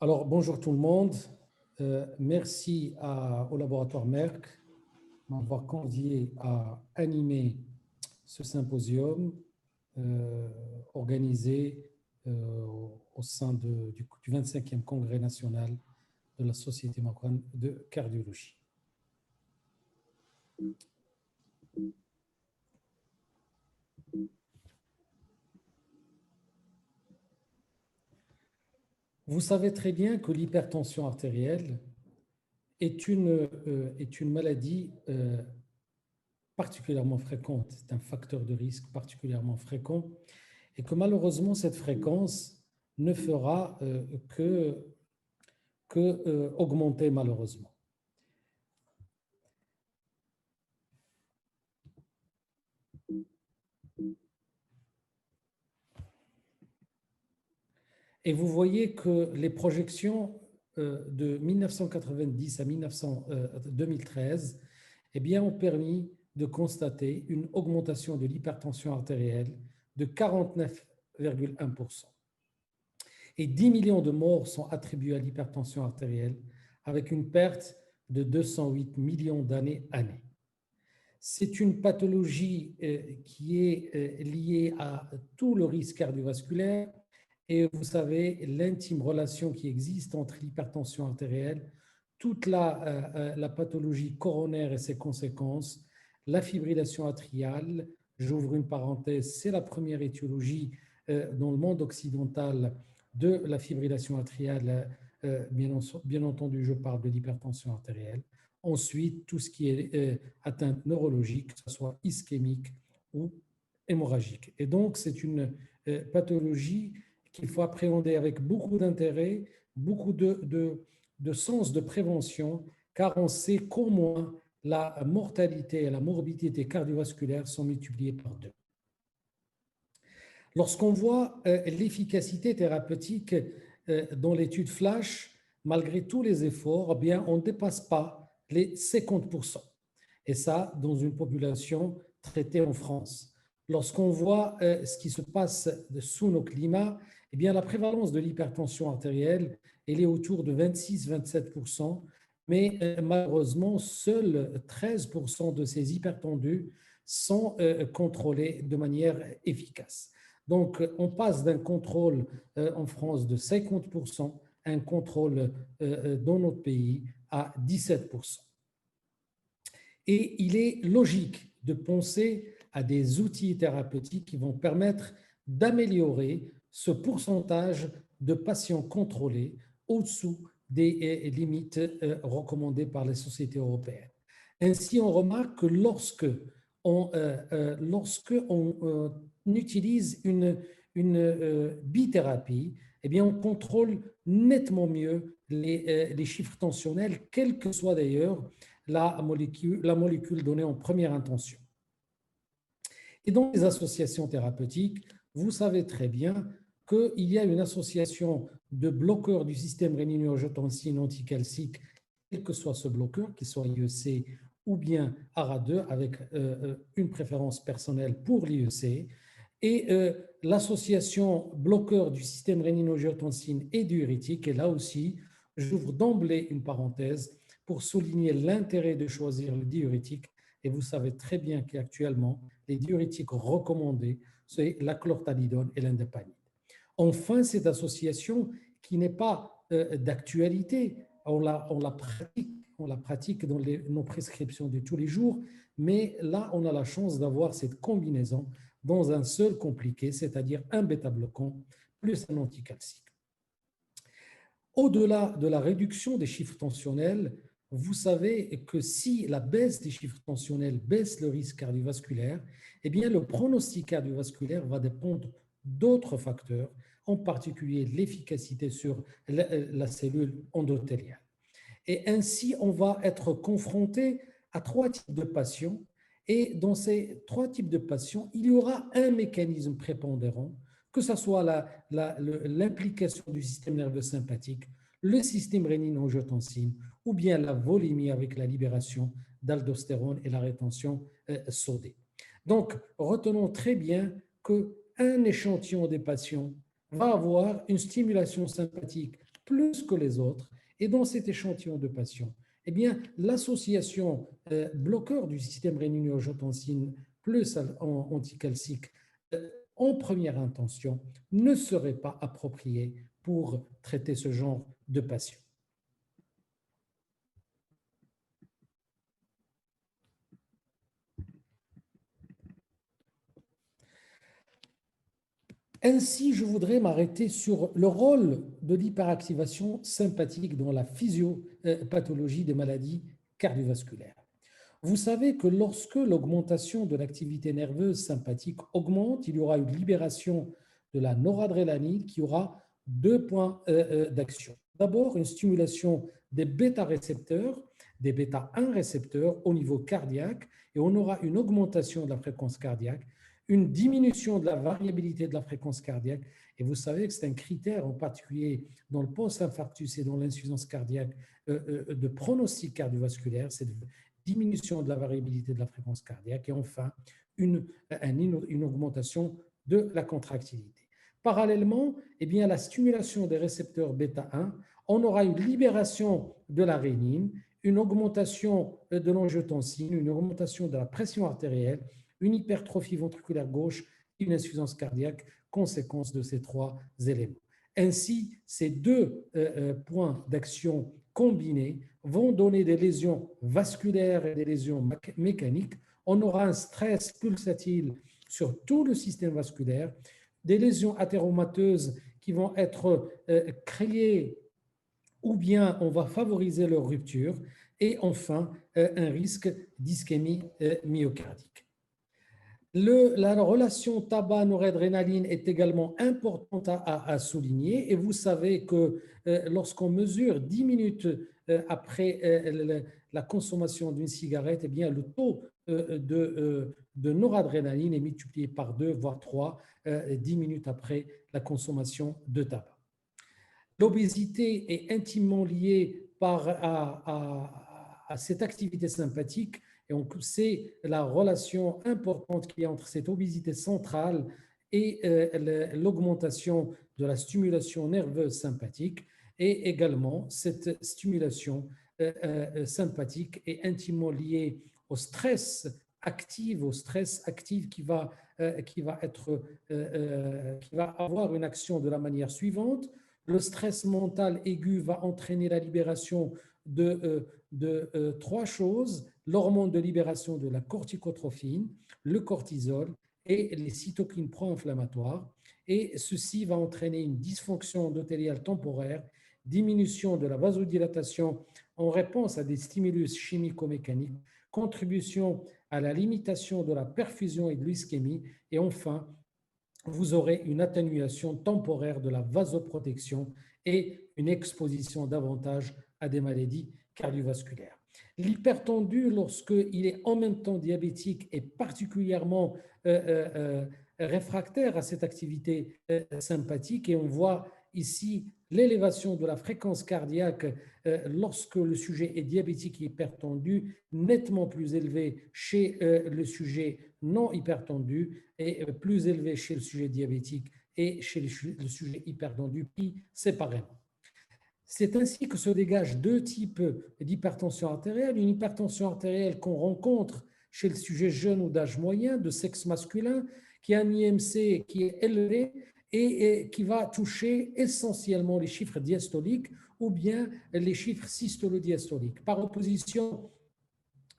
Alors, bonjour tout le monde. Merci au laboratoire Merck de m'avoir convié à animer ce symposium organisé au sein du 25e Congrès national de la Société marocaine de cardiologie. Vous savez très bien que l'hypertension artérielle est une maladie particulièrement fréquente, c'est un facteur de risque particulièrement fréquent et que malheureusement cette fréquence ne fera que augmenter malheureusement. Et vous voyez que les projections de 1990 à 2013 eh bien, ont permis de constater une augmentation de l'hypertension artérielle de 49,1%. Et 10 millions de morts sont attribués à l'hypertension artérielle avec une perte de 208 millions d'années. C'est une pathologie qui est liée à tout le risque cardiovasculaire. Et vous savez, l'intime relation qui existe entre l'hypertension artérielle, toute la pathologie coronaire et ses conséquences, la fibrillation atriale, j'ouvre une parenthèse, c'est la première étiologie dans le monde occidental de la fibrillation atriale. Bien entendu, je parle de l'hypertension artérielle. Ensuite, tout ce qui est atteinte neurologique, que ce soit ischémique ou hémorragique. Et donc, c'est une pathologie qu'il faut appréhender avec beaucoup d'intérêt, beaucoup de sens de prévention, car on sait qu'au moins la mortalité et la morbidité cardiovasculaire sont multipliées par 2. Lorsqu'on voit l'efficacité thérapeutique dans l'étude FLASH, malgré tous les efforts, eh bien, on ne dépasse pas les 50%. Et ça, dans une population traitée en France. Lorsqu'on voit ce qui se passe sous nos climats, eh bien, la prévalence de l'hypertension artérielle, elle est autour de 26-27%, mais malheureusement, seuls 13% de ces hypertendus sont contrôlés de manière efficace. Donc, on passe d'un contrôle en France de 50%, à un contrôle dans notre pays à 17%. Et il est logique de penser à des outils thérapeutiques qui vont permettre d'améliorer ce pourcentage de patients contrôlés au-dessous des limites recommandées par les sociétés européennes. Ainsi, on remarque que lorsque on utilise une bithérapie, eh bien, on contrôle nettement mieux les chiffres tensionnels, quelle que soit d'ailleurs la molécule donnée en première intention. Et dans les associations thérapeutiques, vous savez très bien qu'il y a une association de bloqueurs du système rénine-angiotensine anticalcique, quel que soit ce bloqueur, qu'il soit IEC ou bien ARA2, avec une préférence personnelle pour l'IEC, et l'association bloqueur du système rénine-angiotensine et diurétique, et là aussi, j'ouvre d'emblée une parenthèse pour souligner l'intérêt de choisir le diurétique. Et vous savez très bien qu'actuellement, les diurétiques recommandés, c'est la chlorthalidone et l'indapamide. Enfin, cette association qui n'est pas d'actualité, on la pratique dans nos prescriptions de tous les jours, mais là, on a la chance d'avoir cette combinaison dans un seul compliqué, c'est-à-dire un bêta-bloquant plus un anticalcique. Au-delà de la réduction des chiffres tensionnels, vous savez que si la baisse des chiffres tensionnels baisse le risque cardiovasculaire, eh bien le pronostic cardiovasculaire va dépendre d'autres facteurs, en particulier l'efficacité sur la cellule endothéliale. Et ainsi, on va être confronté à 3 types de patients. Et dans ces 3 types de patients, il y aura un mécanisme prépondérant, que ce soit l'implication du système nerveux sympathique, le système rénine-angiotensine ou bien la volémie avec la libération d'aldostérone et la rétention sodée. Donc, retenons très bien qu'un échantillon des patients va avoir une stimulation sympathique plus que les autres. Et dans cet échantillon de patients, eh bien, l'association bloqueur du système rénine-angiotensine plus anticalcique en première intention ne serait pas appropriée pour traiter ce genre de patients. Ainsi, je voudrais m'arrêter sur le rôle de l'hyperactivation sympathique dans la physiopathologie des maladies cardiovasculaires. Vous savez que lorsque l'augmentation de l'activité nerveuse sympathique augmente, il y aura une libération de la noradrénaline qui aura deux points d'action. D'abord, une stimulation des bêta-récepteurs, des bêta-1 récepteurs au niveau cardiaque, et on aura une augmentation de la fréquence cardiaque, une diminution de la variabilité de la fréquence cardiaque. Et vous savez que c'est un critère en particulier dans le post-infarctus et dans l'insuffisance cardiaque de pronostic cardiovasculaire, c'est diminution de la variabilité de la fréquence cardiaque et enfin une augmentation de la contractilité. Parallèlement, eh bien, la stimulation des récepteurs bêta-1, on aura une libération de la rénine, une augmentation de l'angiotensine, une augmentation de la pression artérielle, une hypertrophie ventriculaire gauche, une insuffisance cardiaque, conséquence de ces trois éléments. Ainsi, ces deux points d'action combinés vont donner des lésions vasculaires et des lésions mécaniques. On aura un stress pulsatile sur tout le système vasculaire, des lésions athéromateuses qui vont être créées ou bien on va favoriser leur rupture et enfin un risque d'ischémie myocardique. La relation tabac-noradrénaline est également importante à souligner et vous savez que lorsqu'on mesure 10 minutes après la consommation d'une cigarette, eh bien, le taux de noradrénaline est multiplié par 2, voire 3, 10 minutes après la consommation de tabac. L'obésité est intimement liée à cette activité sympathique et on sait la relation importante qu'il y a entre cette obésité centrale et l'augmentation de la stimulation nerveuse sympathique et également cette stimulation sympathique est intimement liée au stress actif qui va avoir une action de la manière suivante. Le stress mental aigu va entraîner la libération de trois choses, l'hormone de libération de la corticotrophine, le cortisol et les cytokines pro-inflammatoires. Et ceci va entraîner une dysfonction endothéliale temporaire, diminution de la vasodilatation en réponse à des stimulus chimico-mécaniques, contribution à la limitation de la perfusion et de l'ischémie, et enfin, vous aurez une atténuation temporaire de la vasoprotection et une exposition davantage à des maladies cardiovasculaires. L'hypertendu, lorsqu'il est en même temps diabétique, est particulièrement réfractaire à cette activité sympathique et on voit ici l'élévation de la fréquence cardiaque lorsque le sujet est diabétique et hypertendu, nettement plus élevé chez le sujet non hypertendu et plus élevé chez le sujet diabétique et chez le sujet hypertendu pris séparément. C'est ainsi que se dégagent deux types d'hypertension artérielle. Une hypertension artérielle qu'on rencontre chez le sujet jeune ou d'âge moyen, de sexe masculin, qui a un IMC qui est élevé et qui va toucher essentiellement les chiffres diastoliques ou bien les chiffres systolo-diastoliques. Par opposition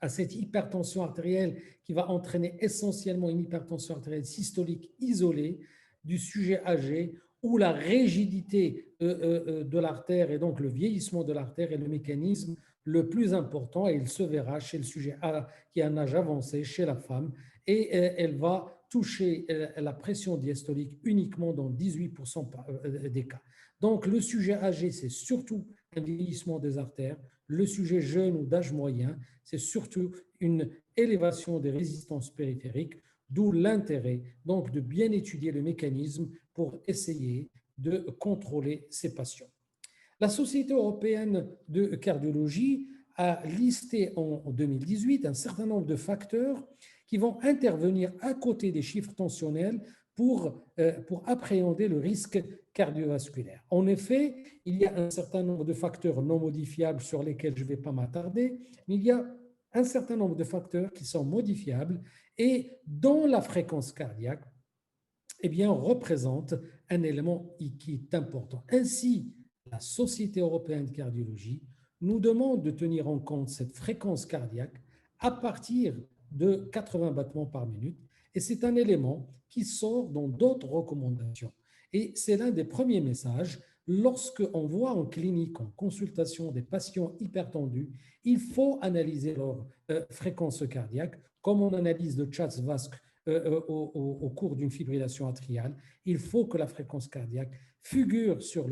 à cette hypertension artérielle qui va entraîner essentiellement une hypertension artérielle systolique isolée du sujet âgé où la rigidité de l'artère et donc le vieillissement de l'artère est le mécanisme le plus important et il se verra chez le sujet qui a un âge avancé, chez la femme, et elle va toucher la pression diastolique uniquement dans 18% des cas. Donc le sujet âgé, c'est surtout un vieillissement des artères. Le sujet jeune ou d'âge moyen, c'est surtout une élévation des résistances périphériques, d'où l'intérêt donc de bien étudier le mécanisme pour essayer de contrôler ces patients. La Société européenne de cardiologie a listé en 2018 un certain nombre de facteurs qui vont intervenir à côté des chiffres tensionnels pour appréhender le risque cardiovasculaire. En effet, il y a un certain nombre de facteurs non modifiables sur lesquels je ne vais pas m'attarder, mais il y a un certain nombre de facteurs qui sont modifiables et dont la fréquence cardiaque eh bien, représente un élément qui est important. Ainsi, la Société européenne de cardiologie nous demande de tenir en compte cette fréquence cardiaque à partir de 80 battements par minute et c'est un élément qui sort dans d'autres recommandations. Et c'est l'un des premiers messages. Lorsque on voit en clinique, en consultation des patients hypertendus, il faut analyser leur fréquence cardiaque comme on analyse le CHA2DS2-VASc au cours d'une fibrillation atriale. Il faut que la fréquence cardiaque figure sur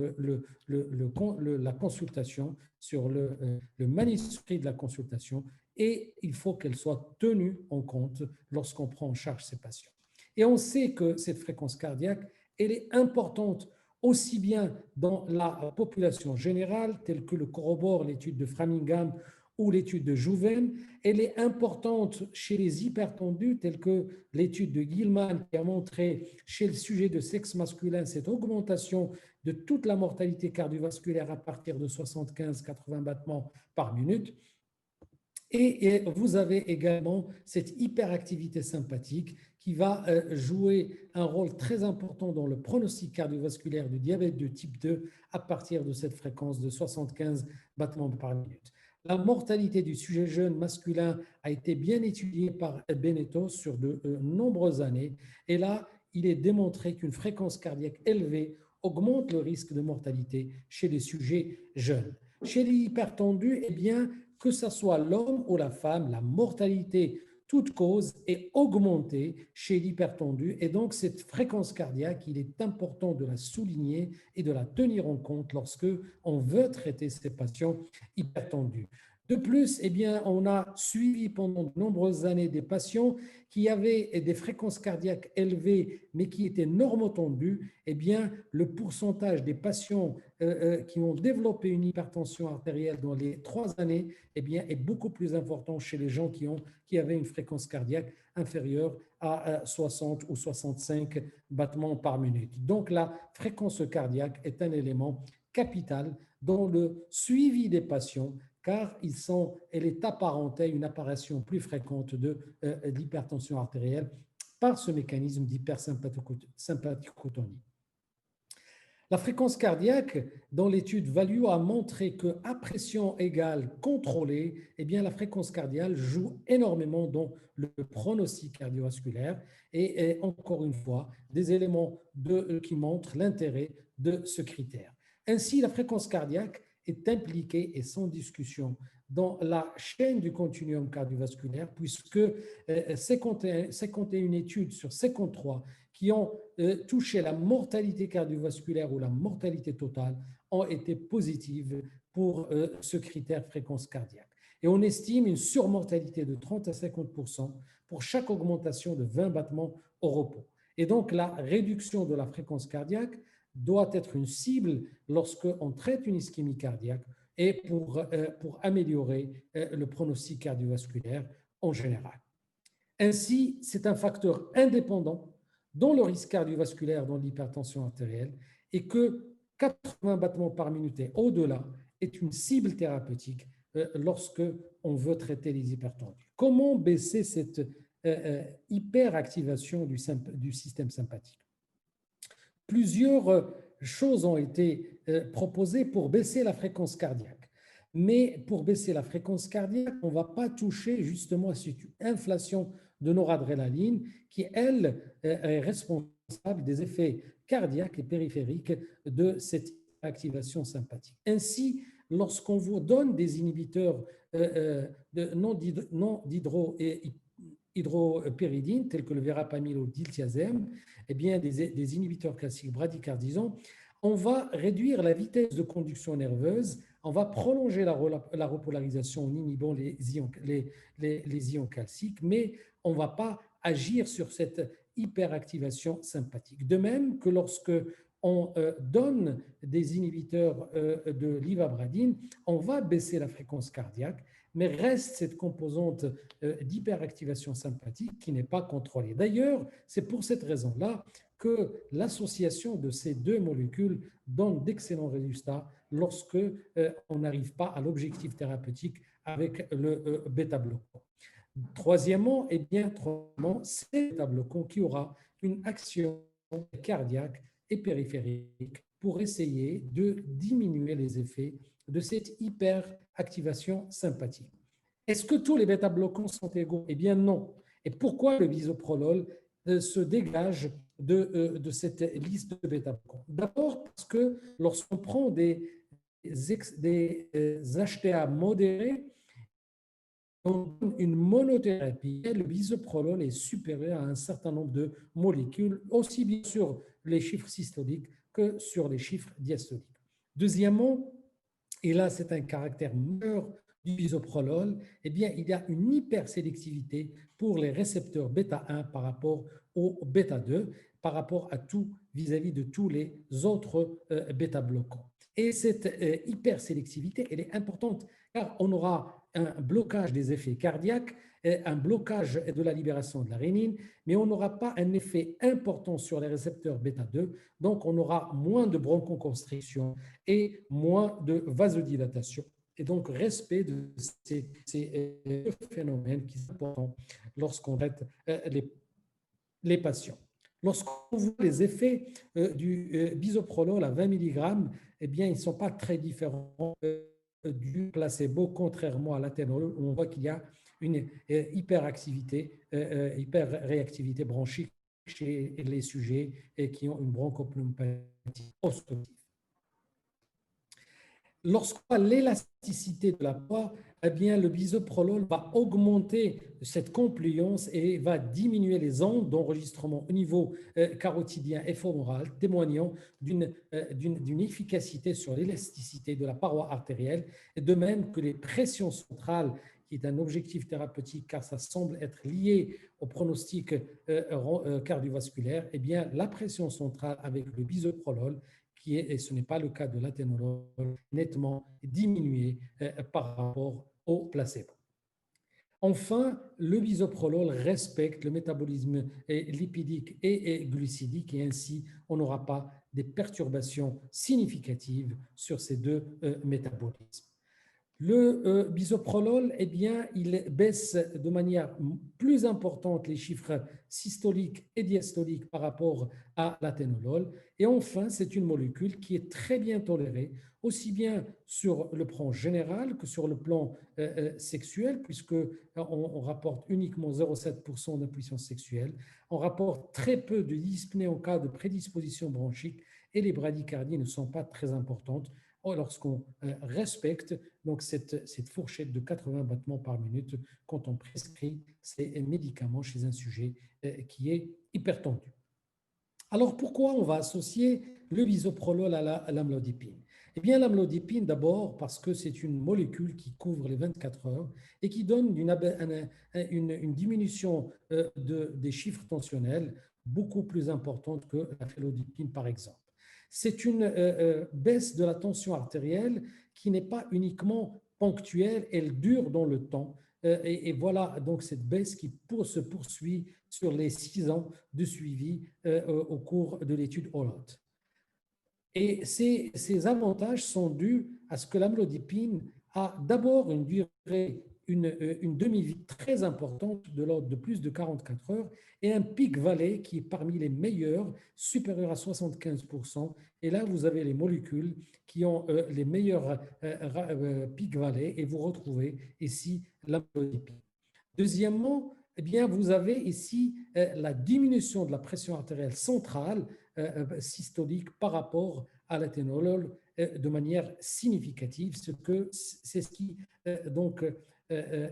la consultation, sur le manuscrit de la consultation, et il faut qu'elle soit tenue en compte lorsqu'on prend en charge ces patients. Et on sait que cette fréquence cardiaque, elle est importante aussi bien dans la population générale, telle que le corrobore l'étude de Framingham ou l'étude de Jouven. Elle est importante chez les hypertendus, telle que l'étude de Gilman qui a montré chez le sujet de sexe masculin cette augmentation de toute la mortalité cardiovasculaire à partir de 75-80 battements par minute. Et vous avez également cette hyperactivité sympathique qui va jouer un rôle très important dans le pronostic cardiovasculaire du diabète de type 2 à partir de cette fréquence de 75 battements par minute. La mortalité du sujet jeune masculin a été bien étudiée par Beneteau sur de nombreuses années. Et là, il est démontré qu'une fréquence cardiaque élevée augmente le risque de mortalité chez les sujets jeunes. Chez les hypertendus, eh bien, que ce soit l'homme ou la femme, la mortalité, toute cause, est augmentée chez l'hypertendu. Et donc, cette fréquence cardiaque, il est important de la souligner et de la tenir en compte lorsque on veut traiter ces patients hypertendus. De plus, eh bien, on a suivi pendant de nombreuses années des patients qui avaient des fréquences cardiaques élevées, mais qui étaient normotendues. Eh bien, le pourcentage des patients qui ont développé une hypertension artérielle dans les 3 années eh bien, est beaucoup plus important chez les gens qui avaient une fréquence cardiaque inférieure à 60 ou 65 battements par minute. Donc, la fréquence cardiaque est un élément capital dans le suivi des patients car elle est apparentée à une apparition plus fréquente d'hypertension artérielle par ce mécanisme d'hypersympathicotonie. La fréquence cardiaque, dans l'étude Value, a montré qu'à pression égale contrôlée, eh bien, la fréquence cardiaque joue énormément dans le pronostic cardiovasculaire et encore une fois, des éléments qui montrent l'intérêt de ce critère. Ainsi, la fréquence cardiaque est impliquée et sans discussion dans la chaîne du continuum cardiovasculaire puisque 51 études sur 53 qui ont touché la mortalité cardiovasculaire ou la mortalité totale ont été positives pour ce critère fréquence cardiaque. Et on estime une surmortalité de 30 à 50% pour chaque augmentation de 20 battements au repos. Et donc, la réduction de la fréquence cardiaque doit être une cible lorsqu'on traite une ischémie cardiaque et pour améliorer le pronostic cardiovasculaire en général. Ainsi, c'est un facteur indépendant dans le risque cardiovasculaire dans l'hypertension artérielle et que 80 battements par minute et au-delà est une cible thérapeutique lorsque on veut traiter les hypertendus. Comment baisser cette hyperactivation du système sympathique? Plusieurs choses ont été proposées pour baisser la fréquence cardiaque. Mais pour baisser la fréquence cardiaque, on ne va pas toucher justement à cette inflation de noradrénaline qui, elle, est responsable des effets cardiaques et périphériques de cette activation sympathique. Ainsi, lorsqu'on vous donne des inhibiteurs non hydropyridine, tels que le verapamil ou le diltiazem, eh bien, des inhibiteurs classiques bradycardisants, on va réduire la vitesse de conduction nerveuse, on va prolonger la repolarisation en inhibant les ions calciques, mais on ne va pas agir sur cette hyperactivation sympathique. De même que lorsque on donne des inhibiteurs de l'ivabradine, on va baisser la fréquence cardiaque, mais reste cette composante d'hyperactivation sympathique qui n'est pas contrôlée. D'ailleurs, c'est pour cette raison-là que l'association de ces deux molécules donne d'excellents résultats lorsque on n'arrive pas à l'objectif thérapeutique avec le bêta-bloquant. Troisièmement, c'est le bêta-bloquant qui aura une action cardiaque et périphérique pour essayer de diminuer les effets de cette hyperactivation sympathique. Est-ce que tous les bêta-bloquants sont égaux? Eh bien non. Et pourquoi le bisoprolol se dégage de cette liste de bêta-bloquants? D'abord parce que lorsqu'on prend des HTA modérés, on donne une monothérapie, le bisoprolol est supérieur à un certain nombre de molécules, aussi bien sur les chiffres systoliques que sur les chiffres diastoliques. Deuxièmement, et là c'est un caractère majeur du bisoprolol, eh bien, il y a une hypersélectivité pour les récepteurs bêta-1 par rapport au bêta-2, par rapport à tout vis-à-vis de tous les autres bêta-bloquants. Et cette hypersélectivité, elle est importante car on aura un blocage des effets cardiaques, un blocage de la libération de la rénine, mais on n'aura pas un effet important sur les récepteurs bêta-2, donc on aura moins de bronchoconstriction et moins de vasodilatation. Et donc, respect de ces phénomènes qui sont importants lorsqu'on traite les patients. Lorsqu'on voit les effets du bisoprolol à 20 mg, eh bien, ils ne sont pas très différents du placebo, contrairement à l'athénolol, où on voit qu'il y a une hyperactivité, hyperréactivité bronchique chez les sujets qui ont une bronchopneumopathie obstructive. Lorsqu'on a l'élasticité de la voix, eh bien, le bisoprolol va augmenter cette compliance et va diminuer les ondes d'enregistrement au niveau carotidien et fomoral, témoignant d'une efficacité sur l'élasticité de la paroi artérielle, et de même que les pressions centrales, qui est un objectif thérapeutique car ça semble être lié au pronostic cardiovasculaire, eh bien, la pression centrale avec le bisoprolol, et ce n'est pas le cas de l'athénolol, nettement diminué par rapport au placebo. Enfin, le bisoprolol respecte le métabolisme lipidique et glucidique et ainsi on n'aura pas des perturbations significatives sur ces deux métabolismes. Le bisoprolol, eh bien, il baisse de manière plus importante les chiffres systoliques et diastoliques par rapport à l'athénolol. Et enfin, c'est une molécule qui est très bien tolérée, aussi bien sur le plan général que sur le plan sexuel, puisqu'on rapporte uniquement 0,7% d'impuissance sexuelle. On rapporte très peu de dyspnée en cas de prédisposition bronchique et les bradycardies ne sont pas très importantes lorsqu'on respecte donc cette fourchette de 80 battements par minute quand on prescrit ces médicaments chez un sujet qui est hypertendu. Alors pourquoi on va associer le bisoprolol à l'amlodipine? Eh bien l'amlodipine d'abord parce que c'est une molécule qui couvre les 24 heures et qui donne une diminution des chiffres tensionnels beaucoup plus importante que la phénodipine par exemple. C'est une baisse de la tension artérielle qui n'est pas uniquement ponctuelle, elle dure dans le temps. Et voilà donc cette baisse qui se poursuit sur les 6 ans de suivi au cours de l'étude Holland. Et ces avantages sont dus à ce que l'amlodipine a d'abord une durée, une demi-vie très importante de l'ordre de plus de 44 heures et un pic-vallée qui est parmi les meilleurs, supérieur à 75%. Et là, vous avez les molécules qui ont les meilleurs pic-vallée et vous retrouvez ici l'amlodipine. Deuxièmement, eh bien, vous avez ici la diminution de la pression artérielle centrale systolique par rapport à l'athénolol de manière significative, c'est ce qui donc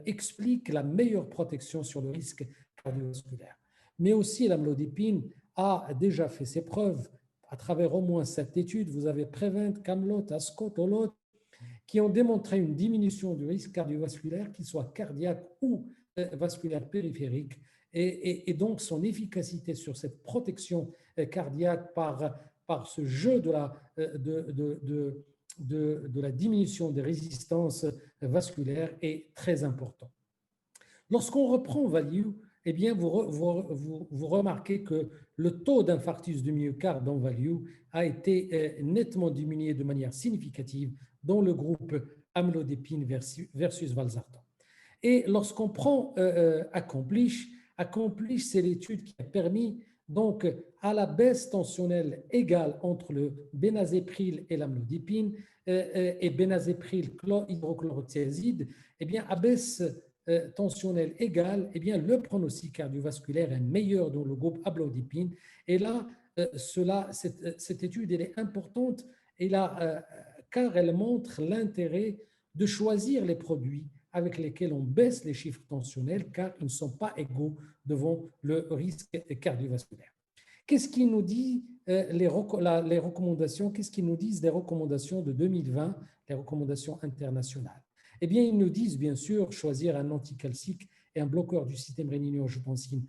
explique la meilleure protection sur le risque cardiovasculaire. Mais aussi l'amlodipine a déjà fait ses preuves à travers au moins 7 études. Vous avez Prevent, Camelot, Ascot, Holot, qui ont démontré une diminution du risque cardiovasculaire, qu'il soit cardiaque ou vasculaire périphérique, et donc son efficacité sur cette protection cardiaque par par ce jeu de la diminution des résistances vasculaires est très important. Lorsqu'on reprend value, eh bien, vous remarquez que le taux d'infarctus du myocarde dans value a été nettement diminué de manière significative dans le groupe amlodépine versus valsartan. Et lorsqu'on prend Accomplish, c'est l'étude qui a permis donc à la baisse tensionnelle égale entre le bénazéprile et l'amlodipine et bénazéprile hydrochlorothiazide, eh bien, à baisse tensionnelle égale, eh bien, le pronostic cardiovasculaire est meilleur dans le groupe amlodipine. Et là, cette étude elle est importante car elle montre l'intérêt de choisir les produits avec lesquels on baisse les chiffres tensionnels car ils ne sont pas égaux devant le risque cardiovasculaire. Qu'est-ce qui nous dit les recommandations? Qu'est-ce qu'ils nous disent des recommandations de 2020, les recommandations internationales? Eh bien, ils nous disent bien sûr choisir un anticalcique et un bloqueur du système réninien-angiotensine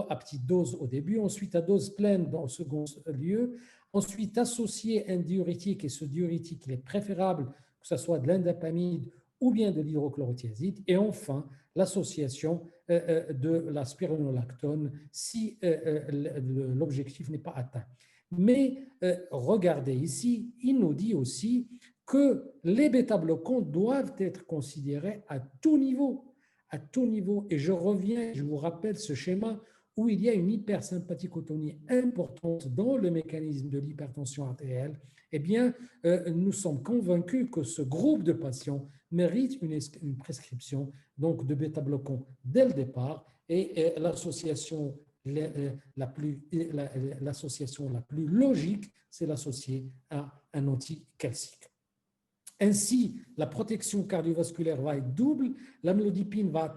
à petite dose au début, ensuite à dose pleine dans le second lieu, ensuite associer un diurétique et ce diurétique il est préférable que ce soit de l'indapamide ou bien de l'hydrochlorothiazide, et enfin l'association de la spironolactone si l'objectif n'est pas atteint. Mais regardez ici, il nous dit aussi que les bêta-bloquants doivent être considérés à tout niveau, et je vous rappelle ce schéma où il y a une hypersympathicotonie importante dans le mécanisme de l'hypertension artérielle. Eh bien, nous sommes convaincus que ce groupe de patients mérite une prescription donc de bêta-bloquants dès le départ et l'association la plus logique, c'est l'associer à un anticalcique. Ainsi, la protection cardiovasculaire va être double. L'amlodipine va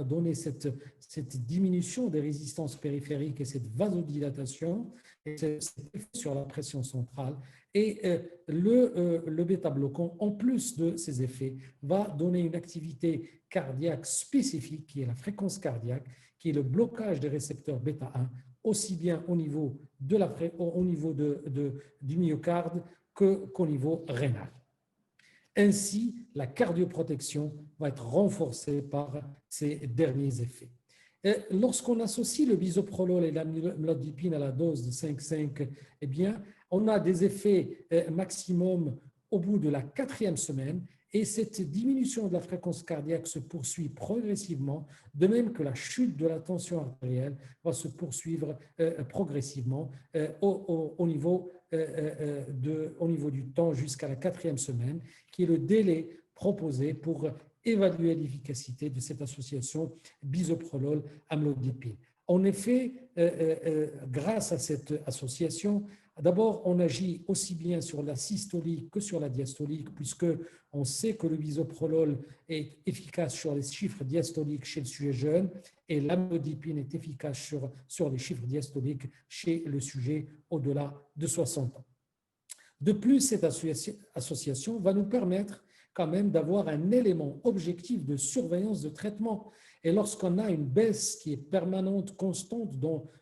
donner cette diminution des résistances périphériques et cette vasodilatation et cet effet sur la pression centrale. Et le bêta-bloquant, en plus de ces effets, va donner une activité cardiaque spécifique qui est la fréquence cardiaque, qui est le blocage des récepteurs bêta-1, aussi bien au niveau, du myocarde qu'au niveau rénal. Ainsi, la cardioprotection va être renforcée par ces derniers effets. Lorsqu'on associe le bisoprolol et l'amlodipine à la dose de 5,5, eh bien, on a des effets maximum au bout de la 4e semaine et cette diminution de la fréquence cardiaque se poursuit progressivement, de même que la chute de la tension artérielle va se poursuivre progressivement au niveau du temps jusqu'à la 4e semaine, qui est le délai proposé pour évaluer l'efficacité de cette association bisoprolol-amlodipine. En effet, grâce à cette association, d'abord, on agit aussi bien sur la systolique que sur la diastolique, puisque on sait que le bisoprolol est efficace sur les chiffres diastoliques chez le sujet jeune et l'amlodipine est efficace sur les chiffres diastoliques chez le sujet au-delà de 60 ans. De plus, cette association va nous permettre quand même d'avoir un élément objectif de surveillance de traitement. Et lorsqu'on a une baisse qui est permanente, constante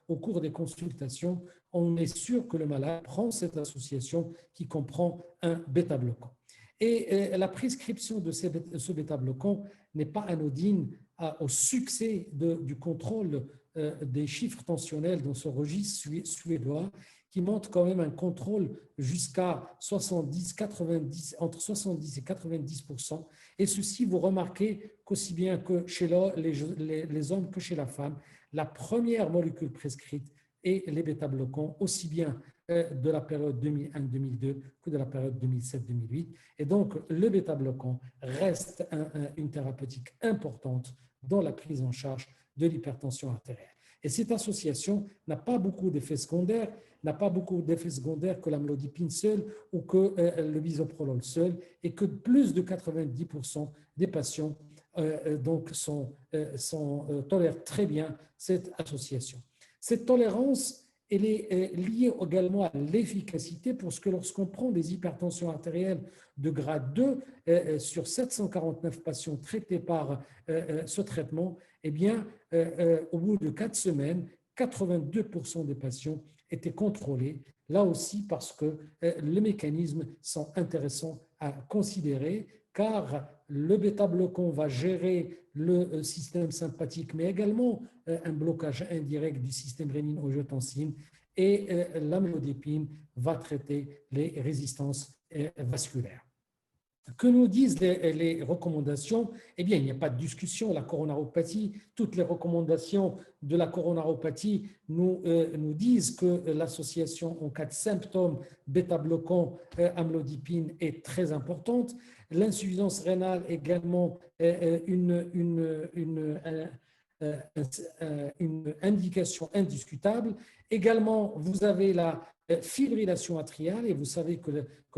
au cours des consultations, on est sûr que le malade prend cette association qui comprend un bêta-bloquant. Et la prescription de ce bêta-bloquant n'est pas anodine au succès du contrôle des chiffres tensionnels dans ce registre suédois qui montre quand même un contrôle jusqu'à 70, 90, entre 70 et 90%. Et ceci, vous remarquez qu'aussi bien que chez les hommes que chez la femme, la première molécule prescrite est les bêta-bloquants, aussi bien de la période 2001-2002 que de la période 2007-2008. Et donc, le bêta-bloquant reste une thérapeutique importante dans la prise en charge de l'hypertension artérielle. Et cette association n'a pas beaucoup d'effets secondaires, que l'amlodipine seule ou que le bisoprolol seul, et que plus de 90% des patients tolèrent très bien cette association. Cette tolérance, elle est liée également à l'efficacité, parce que lorsqu'on prend des hypertensions artérielles de grade 2 sur 749 patients traités par ce traitement, eh bien, au bout de 4 semaines, 82% des patients été contrôlés, là aussi parce que les mécanismes sont intéressants à considérer, car le bêta-bloquant va gérer le système sympathique, mais également un blocage indirect du système rénine-angiotensine, et l'amlodipine va traiter les résistances vasculaires. Que nous disent les recommandations? Eh bien, il n'y a pas de discussion. La coronaropathie, toutes les recommandations de la coronaropathie nous disent que l'association en cas de symptômes bêta-bloquants amlodipine est très importante. L'insuffisance rénale également une indication indiscutable. Également, vous avez la fibrillation atriale, et vous savez que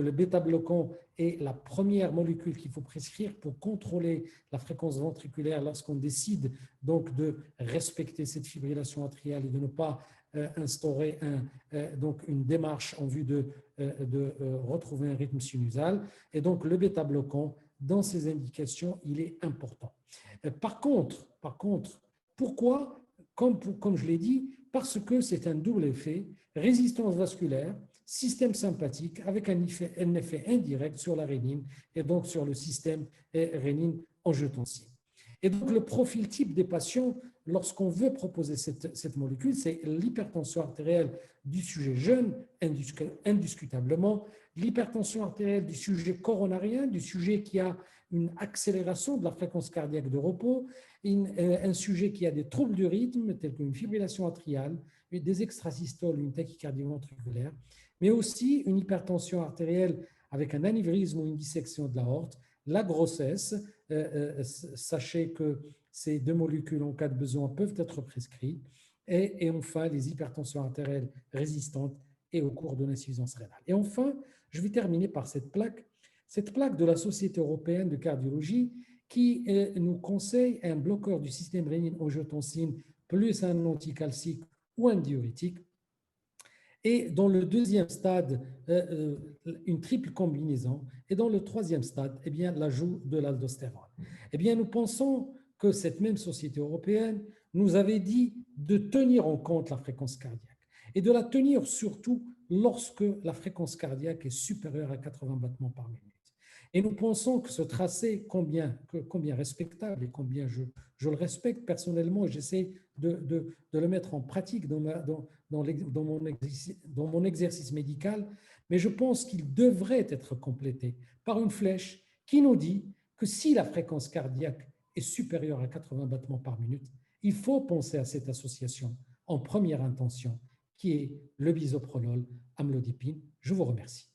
le bêta-bloquant est la première molécule qu'il faut prescrire pour contrôler la fréquence ventriculaire lorsqu'on décide donc de respecter cette fibrillation atriale et de ne pas instaurer donc une démarche en vue de retrouver un rythme sinusal. Et donc le bêta-bloquant, dans ces indications, il est important. Par contre, pourquoi? Comme je l'ai dit, parce que c'est un double effet, résistance vasculaire, système sympathique, avec un effet indirect sur la rénine et donc sur le système rénine-angiotensine. Et donc le profil type des patients, lorsqu'on veut proposer cette molécule, c'est l'hypertension artérielle du sujet jeune, indiscutablement, l'hypertension artérielle du sujet coronarien, du sujet qui a une accélération de la fréquence cardiaque de repos, un sujet qui a des troubles du rythme, tels qu'une fibrillation atriale, des extrasystoles, une tachycardie ventriculaire, mais aussi une hypertension artérielle avec un anévrisme ou une dissection de l'aorte, la grossesse. Sachez que ces deux molécules, en cas de besoin, peuvent être prescrites. Et enfin, les hypertensions artérielles résistantes et au cours de l'insuffisance rénale. Et enfin, je vais terminer par cette plaque de la Société européenne de cardiologie qui nous conseille un bloqueur du système rénine-angiotensine plus un anticalcique ou un diurétique. Et dans le deuxième stade, une triple combinaison. Et dans le troisième stade, eh bien, l'ajout de l'aldostérone. Eh bien, nous pensons que cette même société européenne nous avait dit de tenir en compte la fréquence cardiaque et de la tenir surtout lorsque la fréquence cardiaque est supérieure à 80 battements par minute. Et nous pensons que ce tracé, combien respectable et combien je le respecte personnellement, et j'essaie de le mettre en pratique dans mon exercice médical, mais je pense qu'il devrait être complété par une flèche qui nous dit que si la fréquence cardiaque est supérieure à 80 battements par minute, il faut penser à cette association en première intention, qui est le bisoprolol, amlodipine. Je vous remercie.